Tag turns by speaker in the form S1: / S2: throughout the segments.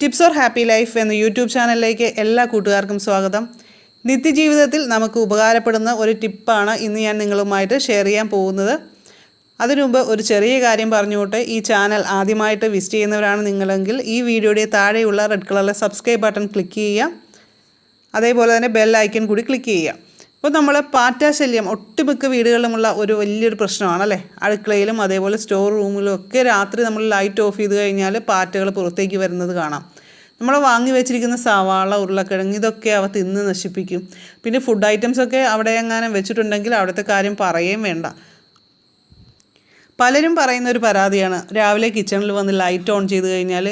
S1: Tips or happy life എന്ന YouTube ചാനലിലേക്ക് എല്ലാ കൂട്ടുകാർക്കും സ്വാഗതം. നിത്യജീവിതത്തിൽ നമുക്ക് ഉപകാരപ്പെടുന്ന ഒരു ടിപ്പാണ് ഇന്ന് ഞാൻ നിങ്ങളുമായിട്ട് ഷെയർ ചെയ്യാൻ പോകുന്നത്. അതിനുമുമ്പ് ഒരു ചെറിയ കാര്യം പറഞ്ഞുകൊണ്ട് ഈ ചാനൽ ആദ്യമായിട്ട് വിസിറ്റ് ചെയ്യുന്നവരാണ് നിങ്ങളെങ്കിൽ ഈ വീഡിയോയുടെ താഴെയുള്ള റെഡ് കളറിലെ സബ്സ്ക്രൈബ് ബട്ടൺ ക്ലിക്ക് ചെയ്യുക. അതേപോലെ തന്നെ ബെൽ ഐക്കൺ കൂടി ക്ലിക്ക് ചെയ്യുക. അപ്പോൾ നമ്മൾ പാറ്റ ശല്യം ഒട്ടുമിക്ക വീടുകളിലുമുള്ള ഒരു വലിയൊരു പ്രശ്നമാണല്ലേ. അടുക്കളയിലും അതേപോലെ സ്റ്റോർ റൂമിലും ഒക്കെ രാത്രി നമ്മൾ ലൈറ്റ് ഓഫ് ചെയ്ത് കഴിഞ്ഞാൽ പാറ്റകൾ പുറത്തേക്ക് വരുന്നത് കാണാം. നമ്മൾ വാങ്ങി വെച്ചിരിക്കുന്ന സവാള, ഉരുളക്കിഴങ്ങ് ഇതൊക്കെ അവ തിന്ന് നശിപ്പിക്കും. പിന്നെ ഫുഡ് ഐറ്റംസൊക്കെ അവിടെ എങ്ങാനും വെച്ചിട്ടുണ്ടെങ്കിൽ അവിടുത്തെ കാര്യം പറയുകയും വേണ്ട. പലരും പറയുന്നൊരു പരാതിയാണ്, രാവിലെ കിച്ചണിൽ വന്ന് ലൈറ്റ് ഓൺ ചെയ്ത് കഴിഞ്ഞാൽ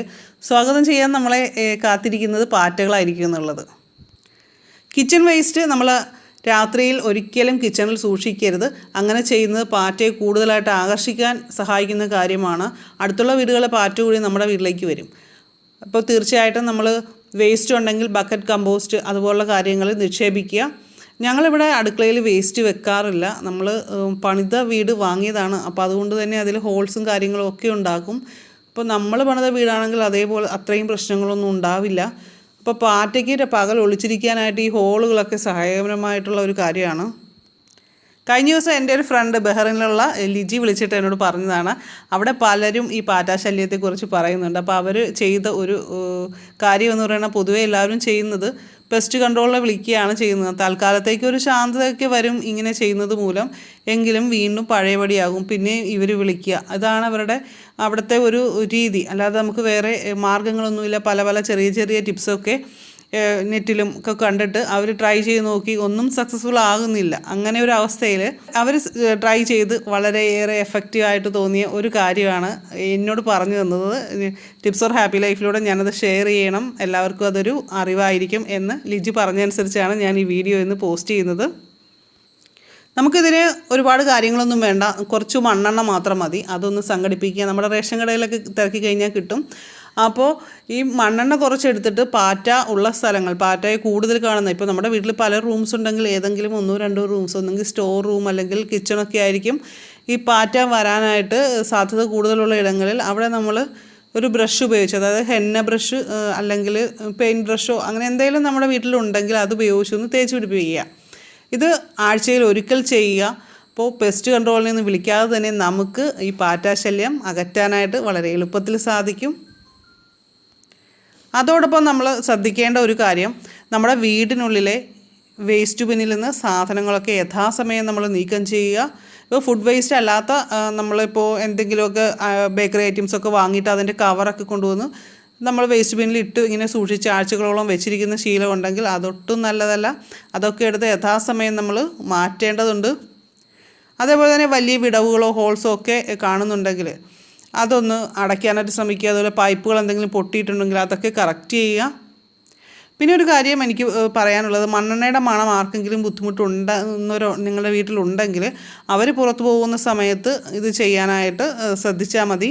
S1: സ്വാഗതം ചെയ്യാൻ നമ്മളെ കാത്തിരിക്കുന്നത് പാറ്റകളായിരിക്കും എന്നുള്ളത്. കിച്ചൺ വേസ്റ്റ് നമ്മൾ രാത്രിയിൽ ഒരിക്കലും കിച്ചണിൽ സൂക്ഷിക്കരുത്. അങ്ങനെ ചെയ്യുന്നത് പാറ്റയെ കൂടുതലായിട്ട് ആകർഷിക്കാൻ സഹായിക്കുന്ന കാര്യമാണ്. അടുത്തുള്ള വീടുകളിലെ പാറ്റ കൂടി നമ്മുടെ വീട്ടിലേക്ക് വരും. അപ്പോൾ തീർച്ചയായിട്ടും നമ്മൾ വേസ്റ്റ് ഉണ്ടെങ്കിൽ ബക്കറ്റ് കമ്പോസ്റ്റ് അതുപോലുള്ള കാര്യങ്ങൾ നിക്ഷേപിക്കുക. ഞങ്ങളിവിടെ അടുക്കളയിൽ വേസ്റ്റ് വെക്കാറില്ല. നമ്മൾ പണിത വീട് വാങ്ങിയതാണ്. അപ്പോൾ അതുകൊണ്ട് തന്നെ അതിൽ ഹോൾസും കാര്യങ്ങളും ഒക്കെ ഉണ്ടാക്കും. അപ്പോൾ നമ്മൾ പണിത വീടാണെങ്കിൽ അതേപോലെ അത്രയും പ്രശ്നങ്ങളൊന്നും ഉണ്ടാവില്ല. അപ്പോൾ പാറ്റയ്ക്ക് പകൽ ഒളിച്ചിരിക്കാനായിട്ട് ഈ ഹോളുകളൊക്കെ സഹായകരമായിട്ടുള്ള ഒരു കാര്യമാണ്. കഴിഞ്ഞ ദിവസം എൻ്റെ ഒരു ഫ്രണ്ട് ബഹ്റിനിലുള്ള ലിജി വിളിച്ചിട്ട് എന്നോട് പറഞ്ഞതാണ്, അവിടെ പലരും ഈ പാറ്റാ ശല്യത്തെക്കുറിച്ച് പറയുന്നുണ്ട്. അപ്പോൾ അവർ ചെയ്ത ഒരു കാര്യമെന്ന് പറയുന്നത്, പൊതുവേ എല്ലാവരും ചെയ്യുന്നത് പെസ്റ്റ് കൺട്രോളിനെ വിളിക്കുകയാണ് ചെയ്യുന്നത്. തൽക്കാലത്തേക്ക് ഒരു ശാന്തതയൊക്കെ വരും ഇങ്ങനെ ചെയ്യുന്നത് മൂലം. എങ്കിലും വീണ്ടും പഴയപടിയാകും. പിന്നെ ഇവർ വിളിക്കുക. അതാണ് അവരുടെ അവിടുത്തെ ഒരു രീതി. അല്ലാതെ നമുക്ക് വേറെ മാർഗ്ഗങ്ങളൊന്നുമില്ല. പല പല ചെറിയ ചെറിയ ടിപ്സൊക്കെ നെറ്റിലും ഒക്കെ കണ്ടിട്ട് അവർ ട്രൈ ചെയ്ത് നോക്കി, ഒന്നും സക്സസ്ഫുൾ ആകുന്നില്ല. അങ്ങനെ ഒരു അവസ്ഥയിൽ അവർ ട്രൈ ചെയ്ത് വളരെയേറെ എഫക്റ്റീവായിട്ട് തോന്നിയ ഒരു കാര്യമാണ് എന്നോട് പറഞ്ഞു തന്നത്. ടിപ്സ് ഓർ ഹാപ്പി ലൈഫിലൂടെ ഞാനത് ഷെയർ ചെയ്യണം, എല്ലാവർക്കും അതൊരു അറിവായിരിക്കും എന്ന് ലിജി പറഞ്ഞതനുസരിച്ചാണ് ഞാൻ ഈ വീഡിയോ ഇന്ന് പോസ്റ്റ് ചെയ്യുന്നത്. നമുക്കിതിന് ഒരുപാട് കാര്യങ്ങളൊന്നും വേണ്ട, കുറച്ച് മണ്ണെണ്ണ മാത്രം മതി. അതൊന്ന് സംഘടിപ്പിക്കുക. നമ്മുടെ റേഷൻ കടയിലൊക്കെ തിരക്കി കഴിഞ്ഞാൽ കിട്ടും. അപ്പോൾ ഈ മണ്ണെണ്ണ കുറച്ചെടുത്തിട്ട് പാറ്റ ഉള്ള സ്ഥലങ്ങൾ, പാറ്റയെ കൂടുതൽ കാണുന്ന, ഇപ്പോൾ നമ്മുടെ വീട്ടിൽ പല റൂംസ് ഉണ്ടെങ്കിൽ ഏതെങ്കിലും 1-2 റൂംസ്, ഒന്നെങ്കിൽ സ്റ്റോർ റൂം അല്ലെങ്കിൽ കിച്ചണൊക്കെ ആയിരിക്കും ഈ പാറ്റ വരാനായിട്ട് സാധ്യത കൂടുതലുള്ള ഇടങ്ങളിൽ. അവിടെ നമ്മൾ ഒരു ബ്രഷ് ഉപയോഗിച്ച്, അതായത് ഹെന്ന ബ്രഷ് അല്ലെങ്കിൽ പെയിൻറ്റ് ബ്രഷോ അങ്ങനെ എന്തെങ്കിലും നമ്മുടെ വീട്ടിലുണ്ടെങ്കിൽ അത് ഉപയോഗിച്ചൊന്ന് തേച്ച് പിടിപ്പിക്കുക. ഇത് ആഴ്ചയിൽ ഒരിക്കൽ ചെയ്യുക. അപ്പോൾ പെസ്റ്റ് കൺട്രോളിൽ നിന്ന് വിളിക്കാതെ തന്നെ നമുക്ക് ഈ പാറ്റാശല്യം അകറ്റാനായിട്ട് വളരെ എളുപ്പത്തിൽ സാധിക്കും. അതോടൊപ്പം നമ്മൾ ശ്രദ്ധിക്കേണ്ട ഒരു കാര്യം, നമ്മുടെ വീടിനുള്ളിലെ വേസ്റ്റ് ബിന്നിൽ നിന്ന് സാധനങ്ങളൊക്കെ യഥാസമയം നമ്മൾ നീക്കം ചെയ്യുക. ഇപ്പോൾ ഫുഡ് വേസ്റ്റ് അല്ലാത്ത നമ്മളിപ്പോൾ എന്തെങ്കിലുമൊക്കെ ബേക്കറി ഐറ്റംസൊക്കെ വാങ്ങിയിട്ട് അതിൻ്റെ കവറൊക്കെ കൊണ്ടുവന്ന് നമ്മൾ വേസ്റ്റ് ബിന്നിൽ ഇട്ട് ഇങ്ങനെ സൂക്ഷിച്ച് ആഴ്ചകളോളം വെച്ചിരിക്കുന്ന ശീലം ഉണ്ടെങ്കിൽ അതൊട്ടും നല്ലതല്ല. അതൊക്കെ എടുത്ത് യഥാസമയം നമ്മൾ മാറ്റേണ്ടതുണ്ട്. അതേപോലെ തന്നെ വലിയ വിടവുകളോ ഹോൾസോ ഒക്കെ കാണുന്നുണ്ടെങ്കിൽ അതൊന്ന് അടയ്ക്കാനായിട്ട് ശ്രമിക്കുക. അതുപോലെ പൈപ്പുകൾ എന്തെങ്കിലും പൊട്ടിയിട്ടുണ്ടെങ്കിൽ അതൊക്കെ കറക്റ്റ് ചെയ്യുക. പിന്നെ ഒരു കാര്യം എനിക്ക് പറയാനുള്ളത്, മണ്ണെണ്ണയുടെ മണം ആർക്കെങ്കിലും ബുദ്ധിമുട്ടുണ്ടെന്നൊരു നിങ്ങളുടെ വീട്ടിലുണ്ടെങ്കിൽ അവർ പുറത്തു പോകുന്ന സമയത്ത് ഇത് ചെയ്യാനായിട്ട് ശ്രദ്ധിച്ചാൽ മതി.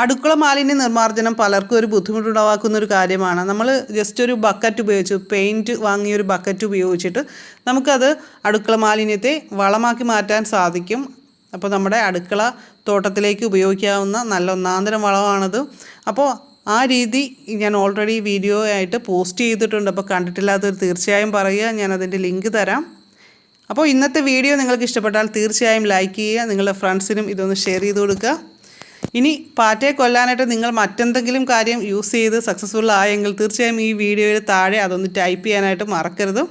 S1: അടുക്കള മാലിന്യ നിർമ്മാർജ്ജനം പലർക്കും ഒരു ബുദ്ധിമുട്ടുണ്ടാക്കുന്ന കാര്യമാണ്. നമ്മൾ ജസ്റ്റ് ഒരു ബക്കറ്റ് ഉപയോഗിച്ച്, പെയിൻറ്റ് വാങ്ങിയൊരു ബക്കറ്റ് ഉപയോഗിച്ചിട്ട് നമുക്കത് അടുക്കള മാലിന്യത്തെ വളമാക്കി മാറ്റാൻ സാധിക്കും. അപ്പോൾ നമ്മുടെ അടുക്കള തോട്ടത്തിലേക്ക് ഉപയോഗിക്കാവുന്ന നല്ല ഒന്നാന്തരം വളമാണത്. അപ്പോൾ ആ രീതി ഞാൻ ഓൾറെഡി വീഡിയോ ആയിട്ട് പോസ്റ്റ് ചെയ്തിട്ടുണ്ട്. അപ്പോൾ കണ്ടിട്ടില്ലാത്തവർ തീർച്ചയായും പറയുക, ഞാനതിൻ്റെ ലിങ്ക് തരാം. അപ്പോൾ ഇന്നത്തെ വീഡിയോ നിങ്ങൾക്ക് ഇഷ്ടപ്പെട്ടാൽ തീർച്ചയായും ലൈക്ക് ചെയ്യുക, നിങ്ങളുടെ ഫ്രണ്ട്സിനും ഇതൊന്ന് ഷെയർ ചെയ്ത് കൊടുക്കുക. ഇനി പാറ്റയെ കൊല്ലാനായിട്ട് നിങ്ങൾ മറ്റെന്തെങ്കിലും കാര്യം യൂസ് ചെയ്ത് സക്സസ്ഫുൾ ആയെങ്കിൽ തീർച്ചയായും ഈ വീഡിയോയിൽ താഴെ അതൊന്ന് ടൈപ്പ് ചെയ്യാനായിട്ട് മറക്കരുത്.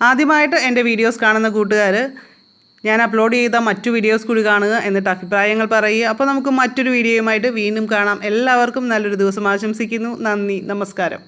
S1: ആദ്യമായിട്ട് എൻ്റെ വീഡിയോസ് കാണുന്ന കൂട്ടുകാർ, ഞാൻ അപ്ലോഡ് ചെയ്ത മറ്റു വീഡിയോസ് കൂടി കാണുക, എന്നിട്ട് അഭിപ്രായങ്ങൾ പറയുക. അപ്പോൾ നമുക്ക് മറ്റൊരു വീഡിയോയുമായിട്ട് വീണ്ടും കാണാം. എല്ലാവർക്കും നല്ലൊരു ദിവസം ആശംസിക്കുന്നു. നന്ദി, നമസ്കാരം.